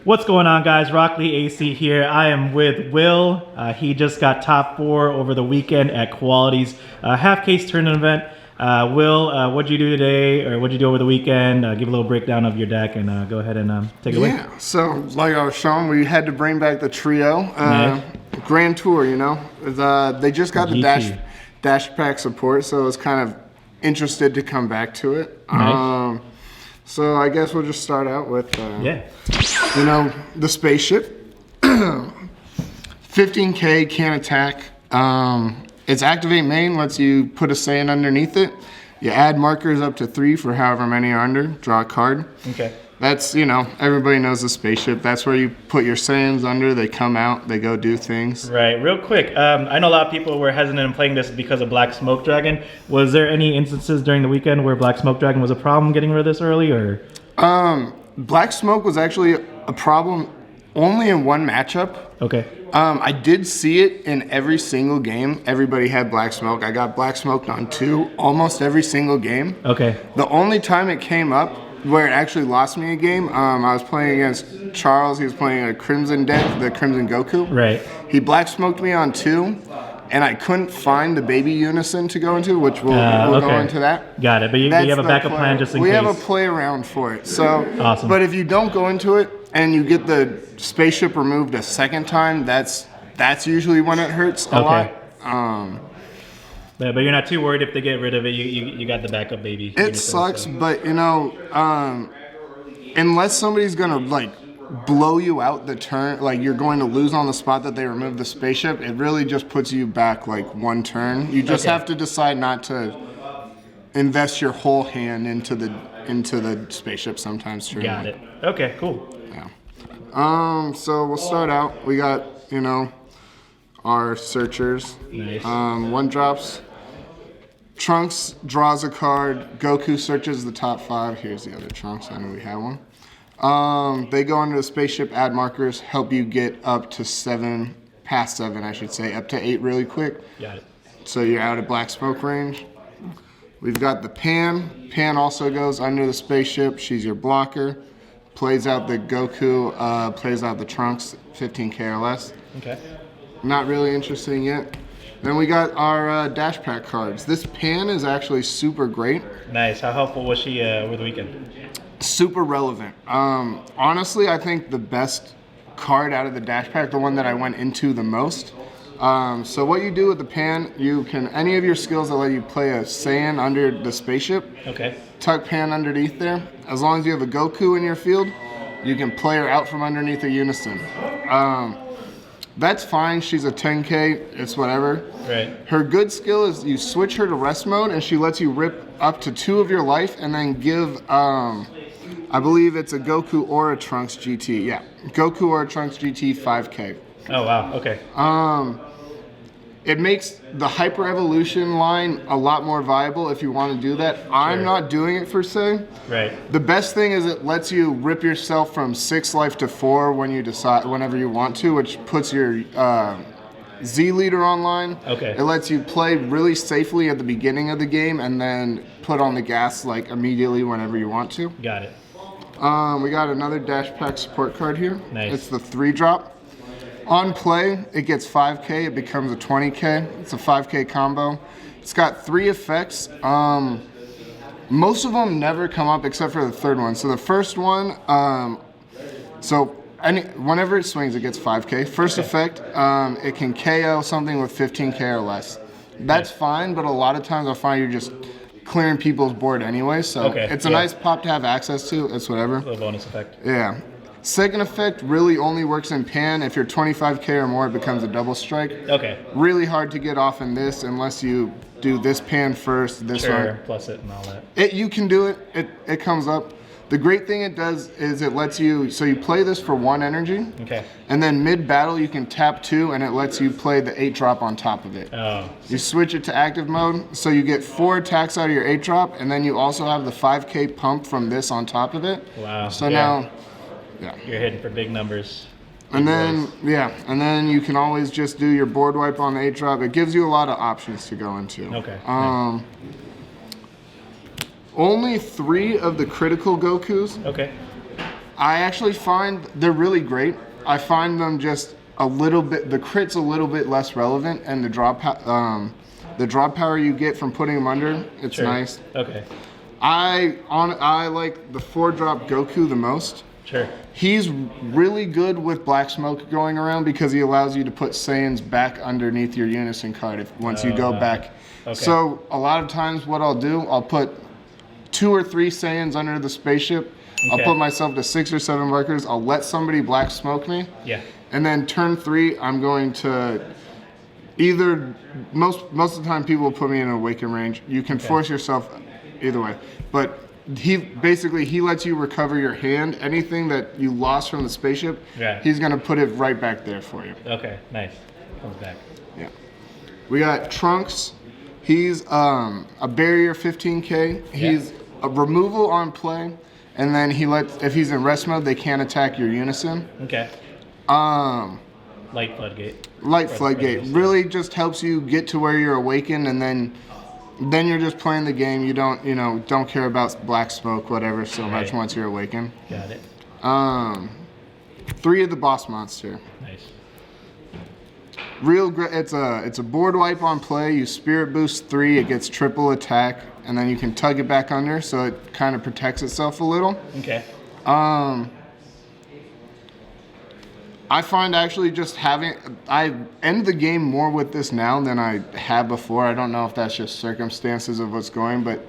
What's going on, guys? Rockley AC here. I am with Will. He just got top 4 over the weekend at Koalaty's half case tournament event. Will, what'd you do today, or what'd you do over the weekend? Give a little breakdown of your deck and go ahead and take it away. Yeah, so like I was showing, we had to bring back the trio. Grand Tour, you know. They just got the dash pack support, so I was kind of interested to come back to it. Nice. So I guess we'll just start out with, you know, the spaceship. 15K, can attack. Its activate main lets you put a Saiyan underneath it. You add markers up to 3 for however many are under. Draw a card. Okay. That's, you know, everybody knows the spaceship. That's where you put your Saiyans under. They come out. They go do things. Right. Real quick, I know a lot of people were hesitant in playing this because of Black Smoke Dragon. Was there any instances during the weekend where Black Smoke Dragon was a problem getting rid of this early, or? Black Smoke was actually a problem only in one matchup. Okay. I did see it in every single game. Everybody had Black Smoke. I got Black Smoked on 2 almost every single game. Okay. The only time it came up where it actually lost me a game, I was playing against Charles. He was playing a Crimson deck, the Crimson Goku. Right. He Black Smoked me on 2, and I couldn't find the baby unison to go into, which we'll go into that. Got it. But you have a backup plan just in case. We have a play around for it. So, awesome. But if you don't go into it and you get the spaceship removed a second time, that's usually when it hurts a lot. But you're not too worried if they get rid of it. You got the backup baby. It sucks, but you know, unless somebody's gonna like blow you out the turn, like you're going to lose on the spot that they remove the spaceship, it really just puts you back like 1 turn. You just have to decide not to invest your whole hand into the spaceship sometimes. Got it. Okay, cool. Yeah. So we'll start out. We got, you know, our searchers. Nice. 1 drops. Trunks draws a card. Goku searches the top 5. Here's the other Trunks. I know we have one. They go into the spaceship, add markers, help you get up to 7, past 7, I should say, up to 8 really quick. Got it. So you're out of Black Smoke range. We've got the Pan. Pan also goes under the spaceship. She's your blocker. Plays out the Goku, plays out the Trunks, 15K or less. Okay. Not really interesting yet. Then we got our dash pack cards. This Pan is actually super great. Nice. How helpful was she over the weekend? Super relevant. Honestly, I think the best card out of the dash pack, the one that I went into the most. So what you do with the Pan, you can, any of your skills that let you play a Saiyan under the spaceship, tuck Pan underneath there. As long as you have a Goku in your field, you can play her out from underneath a unison. That's fine. She's a 10K. It's whatever. Right. Her good skill is you switch her to rest mode, and she lets you rip up to 2 of your life, and then give, I believe it's a Goku or a Trunks GT. Yeah, Goku or a Trunks GT 5K. Oh wow. Okay. It makes the Hyper Evolution line a lot more viable if you want to do that. I'm not doing it per se. Right. The best thing is it lets you rip yourself from 6 life to 4 when you decide, whenever you want to, which puts your Z leader online. Okay. It lets you play really safely at the beginning of the game and then put on the gas like immediately whenever you want to. Got it. We got another dash pack support card here. Nice. It's the 3 drop. On play, it gets 5K, it becomes a 20K. It's a 5K combo. It's got 3 effects. Most of them never come up except for the 3rd one. So the first one, whenever it swings, it gets 5K. First effect, it can KO something with 15K or less. That's fine, but a lot of times I find you're just clearing people's board anyway. So it's a nice pop to have access to. It's whatever. A little bonus effect. Yeah. Second effect really only works in Pan. If you're 25K or more, it becomes a double strike. Okay. Really hard to get off in this unless you do this Pan first, this one. Plus it and all that. You can do it. It comes up. The great thing it does is it lets you, so you play this for 1 energy. Okay. And then mid-battle you can tap 2 and it lets you play the 8 drop on top of it. Oh. You switch it to active mode, so you get 4 attacks out of your 8 drop, and then you also have the 5K pump from this on top of it. Wow. So now... Yeah. You're hitting for big numbers. And then you can always just do your board wipe on the 8 drop. It gives you a lot of options to go into. Okay. Only 3 of the critical Gokus. Okay. I actually find they're really great. I find them just a little bit, the crit's a little bit less relevant, and the drop power you get from putting them under, it's nice. Okay. I like the 4-drop Goku the most. Sure. He's really good with black smoke going around because he allows you to put Saiyans back underneath your unison card once you go back. Okay. So a lot of times what I'll do, I'll put 2 or 3 Saiyans under the spaceship. I'll put myself to 6 or 7 markers. I'll let somebody black smoke me. Yeah. And then turn 3, I'm going to either, most of the time people will put me in an awaken range. You can force yourself either way. But he lets you recover your hand. Anything that you lost from the spaceship, he's going to put it right back there for you. Okay, nice. Comes back. Yeah. We got Trunks. He's a barrier 15k. He's a removal on play. And then if he's in rest mode, they can't attack your unison. Okay. Light floodgate. Light floodgate really just helps you get to where you're awakened, and then you're just playing the game. You don't care about black smoke, whatever, so much once you're awakened. Got it. 3 of the boss monster. Nice. Real great. It's a board wipe on play. You spirit boost 3. It gets triple attack, and then you can tug it back under, so it kind of protects itself a little. Okay. I find actually just I end the game more with this now than I have before. I don't know if that's just circumstances of what's going, but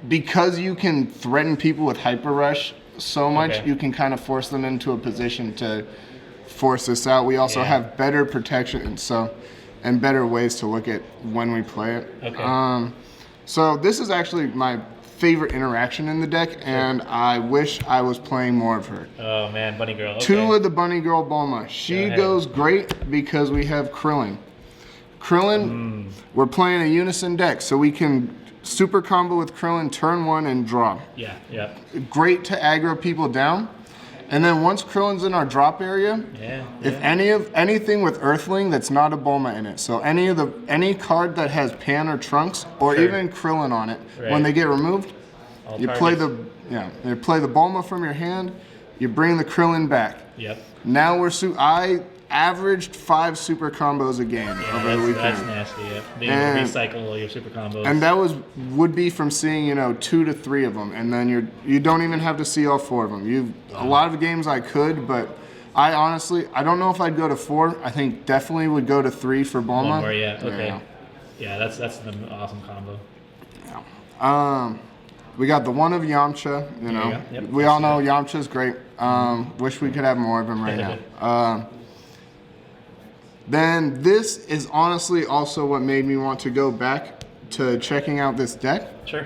because you can threaten people with hyper rush so much, you can kind of force them into a position to force this out. We also have better protection, and better ways to look at when we play it. Okay. So this is actually my favorite interaction in the deck, and I wish I was playing more of her. Oh man, Bunny Girl. Okay. 2 of the Bunny Girl Bulma. She goes great because we have Krillin. We're playing a unison deck, so we can super combo with Krillin turn 1 and draw. Yeah. Great to aggro people down. And then once Krillin's in our drop area, if anything with Earthling that's not a Bulma in it, so any card that has Pan or Trunks or even Krillin on it, when they get removed, you play the Bulma from your hand, you bring the Krillin back. Yep. Now I averaged 5 super combos a game over the weekend. That's nasty. Yeah. Being able to recycle your super combos. And that would be from seeing 2 to 3 of them, and then you don't even have to see all 4 of them. A lot of games I could, but I honestly don't know if I'd go to 4. I think definitely would go to 3 for Bulma. 1 more, okay. Yeah, that's an awesome combo. Yeah. We got the 1 of Yamcha. Yep, we all know Yamcha's great. Wish we could have more of him right now. Then this is honestly also what made me want to go back to checking out this deck. Sure.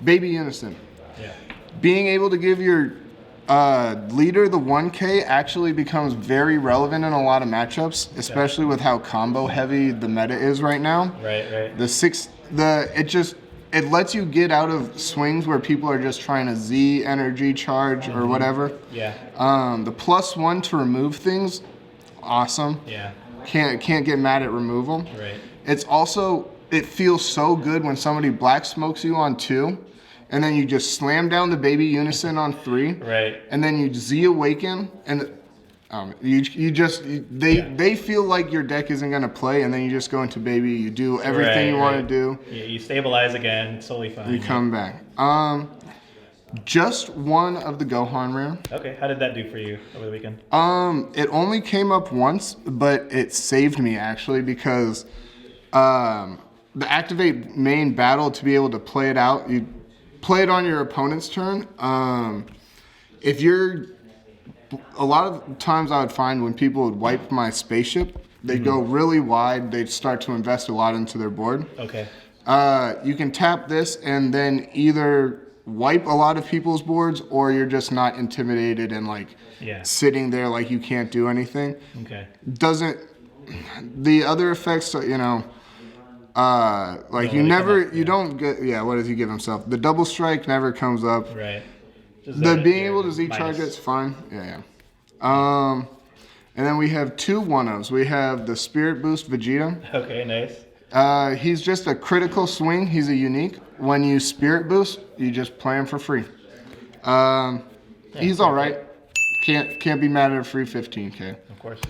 Baby Unison. Yeah. Being able to give your leader the 1K actually becomes very relevant in a lot of matchups, especially with how combo heavy the meta is right now. Right. It lets you get out of swings where people are just trying to Z energy charge or whatever. Yeah. The +1 to remove things. Awesome. Yeah. Can't get mad at removal. Right. It feels so good when somebody black smokes you on 2, and then you just slam down the baby unison on 3. Right. And then you Z awaken, and they feel like your deck isn't gonna play, and then you just go into baby. You do everything you want to do. Yeah, you stabilize again. It's totally fine. You come back. Just 1 of the Gohan rare. Okay, how did that do for you over the weekend? It only came up once, but it saved me actually because the activate main battle to be able to play it out, you play it on your opponent's turn. A lot of times I would find when people would wipe my spaceship, they'd go really wide, they'd start to invest a lot into their board. Okay. You can tap this and then either wipe a lot of people's boards, or you're just not intimidated and sitting there like you can't do anything. Okay. The other effects, you don't get, what does he give himself? The double strike never comes up. Right. Being able to Z charge it's fine. Yeah. And then we have 2 1-ofs. We have the Spirit Boost Vegeta. Okay, nice. He's just a critical swing. He's a unique. When you Spirit Boost, you just play him for free. He's all right. Can't be mad at a free 15K. Of course.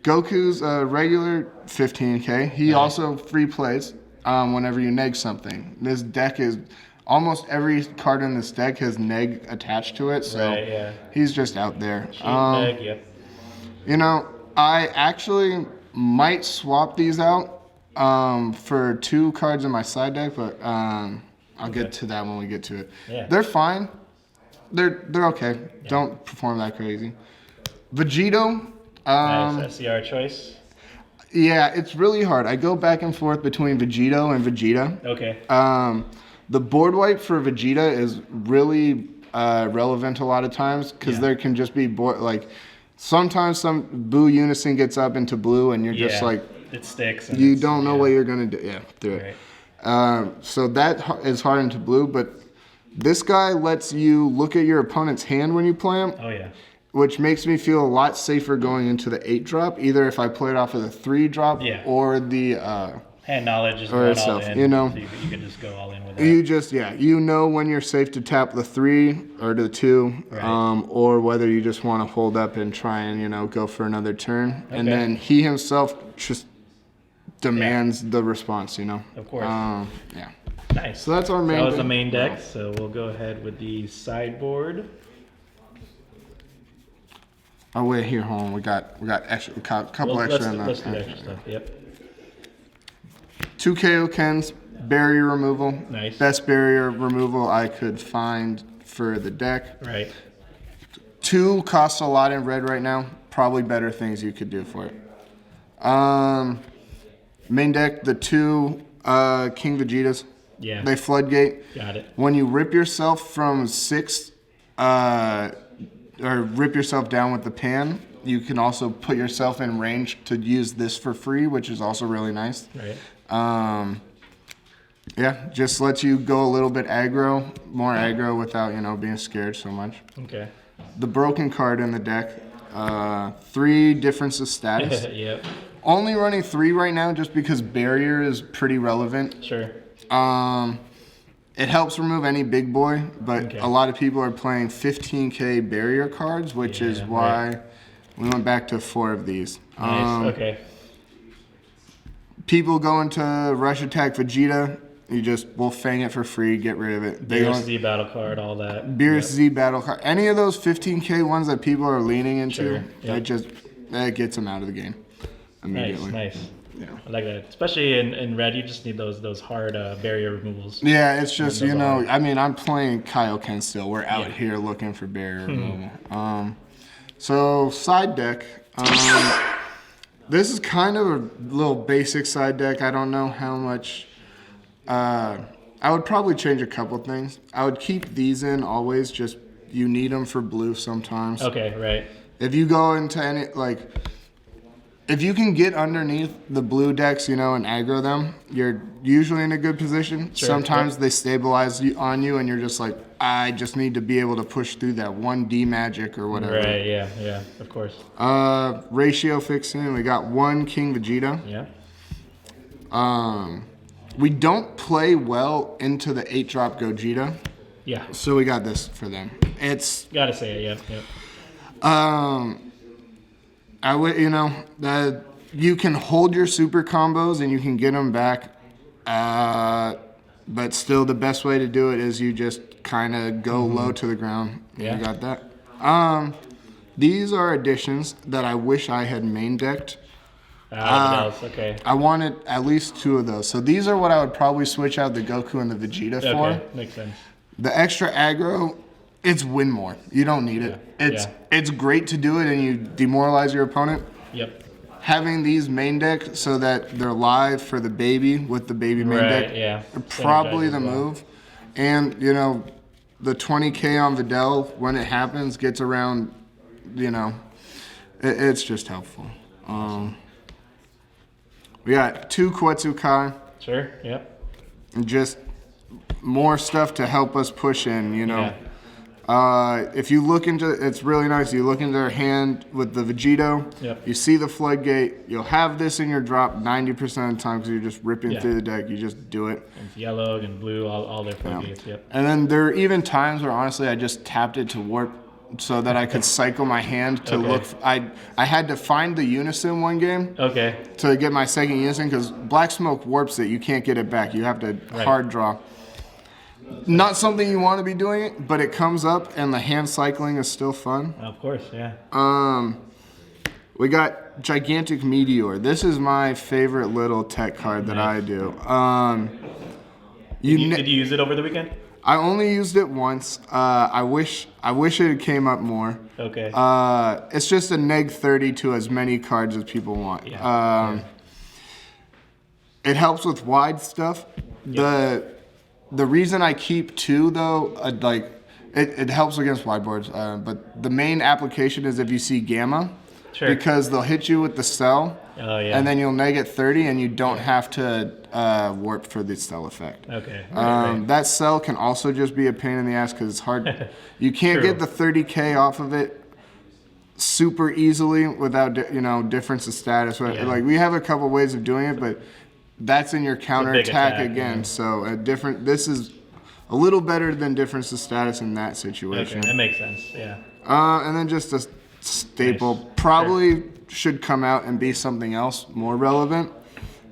Goku's regular 15K. He also free plays whenever you neg something. This deck is almost every card in this deck has neg attached to it, so he's just out there. Neg, yep. You know, I actually might swap these out for 2 cards in my side deck, but I'll get to that when we get to it. Yeah. They're fine. They're okay. Yeah. Don't perform that crazy. Vegito. Nice SCR choice. Yeah, it's really hard. I go back and forth between Vegito and Vegeta. Okay. The board wipe for Vegeta is really relevant a lot of times because there can just be sometimes some Boo Unison gets up into blue and you're just like it sticks. You don't know what you're gonna do. Yeah, do it. Right. So that is hard into blue, but this guy lets you look at your opponent's hand when you play him. Oh yeah. Which makes me feel a lot safer going into the 8-drop, either if I play it off of the 3-drop or the hand knowledge is or run all in. You know, so you can just go all in with that. You just you know when you're safe to tap the 3 or the 2, or whether you just want to hold up and try and go for another turn, and then he himself just demands the response. Of course. Yeah. Nice. So that's our main. That was the main deck. So we'll go ahead with the sideboard. Oh wait, here, hold on. We got extra, couple extra in there. Let's do extra stuff. Yep. 2 Kaioken's, barrier removal. Nice. Best barrier removal I could find for the deck. Right. 2 costs a lot in red right now. Probably better things you could do for it. Main deck, the 2 King Vegetas. Yeah. They floodgate. Got it. When you rip yourself from 6, or rip yourself down with the pan, you can also put yourself in range to use this for free, which is also really nice. Right. Yeah, just lets you go a little bit more aggro without, being scared so much. Okay. The broken card in the deck, 3 difference of status. Yep. Only running 3 right now just because barrier is pretty relevant. Sure. It helps remove any big boy, but a lot of people are playing 15K barrier cards, which is why we went back to 4 of these. Nice. Okay. People go into Rush Attack Vegeta. You just will fang it for free, get rid of it. Beerus Z battle card, all that. Beerus Z battle card. Any of those 15K ones that people are leaning into, that gets them out of the game immediately. Nice. Yeah. I like that. Especially in red, you just need those hard barrier removals. Yeah, it's just, I'm playing Kaioken still. We're out here looking for barrier removal. So, side deck. This is kind of a little basic side deck. I don't know how much. I would probably change a couple things. I would keep these in always, just you need them for blue sometimes. Okay, right. If you go into any, if you can get underneath the blue decks, and aggro them, you're usually in a good position. Sure, Sometimes they stabilize on you, and you're just like, I just need to be able to push through that 1D magic or whatever. Right, yeah, of course. Ratio fixing, we got 1 King Vegeta. Yeah. We don't play well into the 8-drop Gogeta. Yeah. So we got this for them. It's... Gotta say it, yeah. I would, you can hold your super combos and you can get them back, but still the best way to do it is you just kind of go low to the ground. Yeah. You got that. These are additions that I wish I had main decked. Okay. I wanted at least 2 of those. So these are what I would probably switch out the Goku and the Vegeta for. Okay, makes sense. The extra aggro, it's win more. You don't need it. It's great to do it and you demoralize your opponent. Yep. Having these main deck so that they're live for the baby with the baby main deck, probably the move. And the 20K on Videl when it happens gets around. It's just helpful. We got 2 Koalaty. Sure. Yep. And just more stuff to help us push in. If you look into, it's really nice. You look into their hand with the Vegito. Yep. You see the floodgate. You'll have this in your drop 90% of the time because you're just ripping through the deck. You just do it. It's yellow and blue, all their floodgates. Yep. And then there are even times where honestly I just tapped it to warp so that I could cycle my hand to Okay. look. I had to find the unison one game Okay. to get my second unison because black smoke warps it. You can't get it back. You have to hard draw. Not something you want to be doing it, but it comes up and the hand cycling is still fun. Of course, yeah. We got Gigantic Meteor. This is my favorite little tech card that I do. Did you use it over the weekend? I only used it once. I wish it came up more. Okay. It's just a neg 30 to as many cards as people want. Yeah. It helps with wide stuff. Yep. The reason I keep 2 though, it helps against wide boards. But the main application is if you see gamma, Sure. because they'll hit you with the cell, and then you'll neg it 30, and you don't have to warp for the cell effect. Okay. That cell can also just be a pain in the ass because it's hard. You can't True. get the 30K off of it super easily without difference of status. Yeah. Like we have a couple ways of doing it, but that's in your counterattack attack, again. yeah. So this is a little better than difference of status in that situation. Okay, that makes sense. Yeah. And then just a staple. Nice. Probably should come out and be something else more relevant,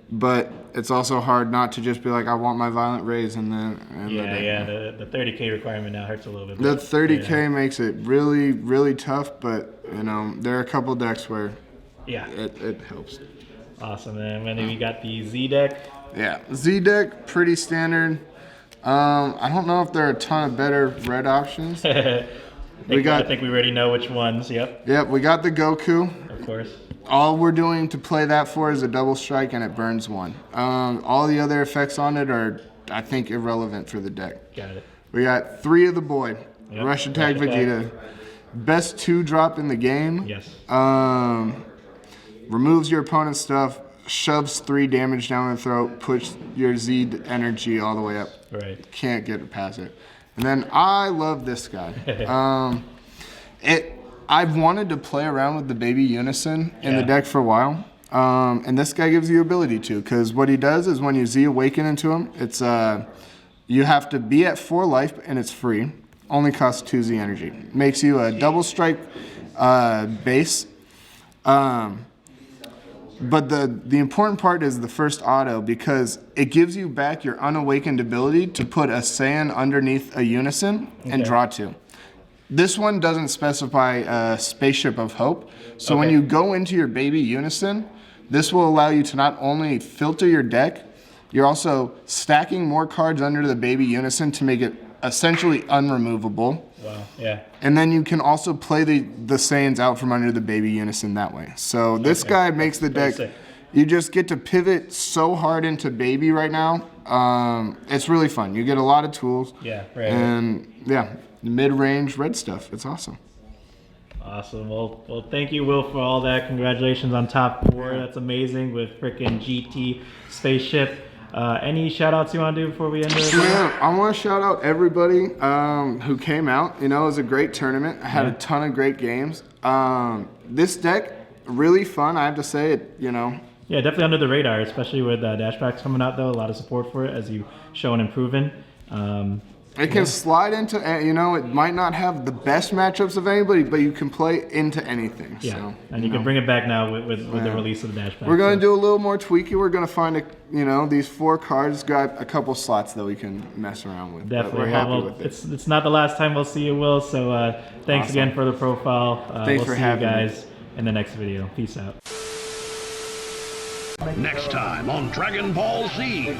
but it's also hard not to just be like, I want my violent raise and then. The 30K requirement now hurts a little bit. The 30K makes it really, really tough, but there are a couple decks where it helps. Awesome, man. And then we got the Z deck. Yeah, Z deck, pretty standard. I don't know if there are a ton of better red options. I think we already know which ones. Yep. Yep, we got the Goku. Of course. All we're doing to play that for is a double strike and it burns 1. All the other effects on it are, I think, irrelevant for the deck. Got it. We got 3 of the boy. Yep. Rush Attack Rush Attack. Vegeta. Best 2-drop in the game. Yes. Removes your opponent's stuff, shoves 3 damage down the throat, puts your Z energy all the way up. Right. Can't get it past it. And then I love this guy. I've wanted to play around with the baby unison in the deck for a while. And this guy gives you the ability to, because what he does is when you Z awaken into him, it's you have to be at 4 life and it's free. Only costs 2 Z energy. Makes you a double strike base. But the important part is the first auto, because it gives you back your unawakened ability to put a Saiyan underneath a unison and draw 2. This one doesn't specify a Spaceship of Hope. So when you go into your baby unison, this will allow you to not only filter your deck, you're also stacking more cards under the baby unison to make it essentially unremovable. Wow, yeah. And then you can also play the Saiyans out from under the baby unison that way. So this guy makes the deck, you just get to pivot so hard into baby right now. It's really fun. You get a lot of tools. Yeah, right. And yeah, mid-range red stuff. It's awesome. Awesome. Well, thank you, Will, for all that. Congratulations on top 4. That's amazing with freaking GT Spaceship. Any shout outs you want to do before we end it? Yeah, I want to shout out everybody who came out. It was a great tournament. I had a ton of great games. This deck, really fun, I have to say it, Yeah, definitely under the radar, especially with dash packs coming out, though. A lot of support for it, as you've shown and proven. It can slide into, it might not have the best matchups of anybody, but you can play into anything. Yeah, so, and you can bring it back now with the release of the dash pack. We're going to do a little more tweaking. We're going to find, these 4 cards got a couple slots that we can mess around with. Definitely. We're happy with it. It's not the last time we'll see you, Will, so thanks again for the profile. Thanks we'll for see having you guys in the next video. Peace out. Next time on Dragon Ball Z.